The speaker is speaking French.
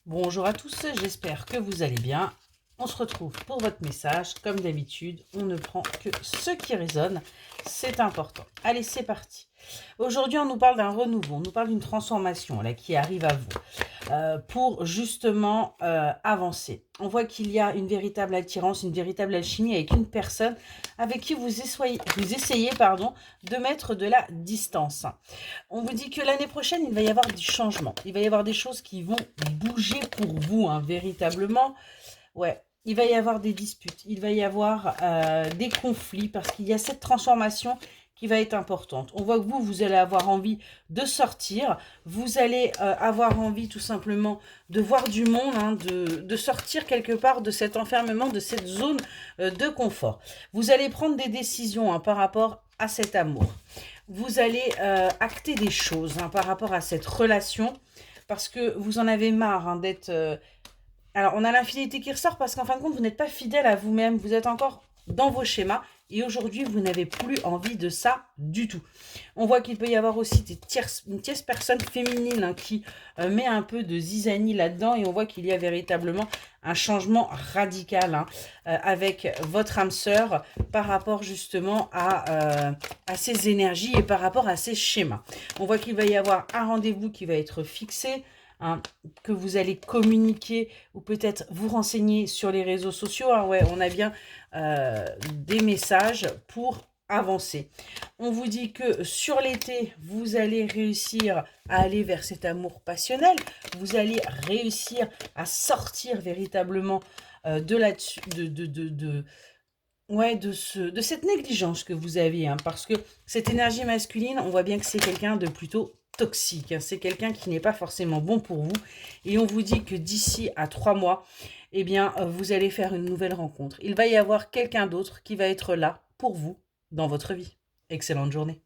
Bonjour à tous, j'espère que vous allez bien. On se retrouve pour votre message. Comme d'habitude, on ne prend que ce qui résonne. C'est important. Allez, c'est parti. Aujourd'hui, on nous parle d'un renouveau, on nous parle d'une transformation là, qui arrive à vous pour justement avancer. On voit qu'il y a une véritable attirance, une véritable alchimie avec une personne avec qui vous essayez de mettre de la distance. On vous dit que l'année prochaine, il va y avoir du changement. Il va y avoir des choses qui vont bouger pour vous, hein, véritablement. Ouais, il va y avoir des disputes, il va y avoir des conflits parce qu'il y a cette transformation qui va être importante. On voit que vous allez avoir envie de sortir, vous allez avoir envie tout simplement de voir du monde, hein, de sortir quelque part de cet enfermement, de cette zone de confort. Vous allez prendre des décisions, hein, par rapport à cet amour. Vous allez acter des choses, hein, par rapport à cette relation parce que vous en avez marre, hein, d'être... Alors, on a l'infidélité qui ressort parce qu'en fin de compte, vous n'êtes pas fidèle à vous-même. Vous êtes encore dans vos schémas. Et aujourd'hui, vous n'avez plus envie de ça du tout. On voit qu'il peut y avoir aussi une tierce personne féminine, hein, qui met un peu de zizanie là-dedans. Et on voit qu'il y a véritablement un changement radical, hein, avec votre âme sœur par rapport justement à ces énergies et par rapport à ces schémas. On voit qu'il va y avoir un rendez-vous qui va être fixé, hein, que vous allez communiquer ou peut-être vous renseigner sur les réseaux sociaux. Ah ouais, on a bien des messages pour avancer. On vous dit que sur l'été, vous allez réussir à aller vers cet amour passionnel. Vous allez réussir à sortir véritablement de là-dessus, ouais, de cette négligence que vous avez, hein, parce que cette énergie masculine, on voit bien que c'est quelqu'un de plutôt toxique, hein, c'est quelqu'un qui n'est pas forcément bon pour vous, et on vous dit que d'ici à 3 mois, eh bien, vous allez faire une nouvelle rencontre. Il va y avoir quelqu'un d'autre qui va être là pour vous dans votre vie. Excellente journée.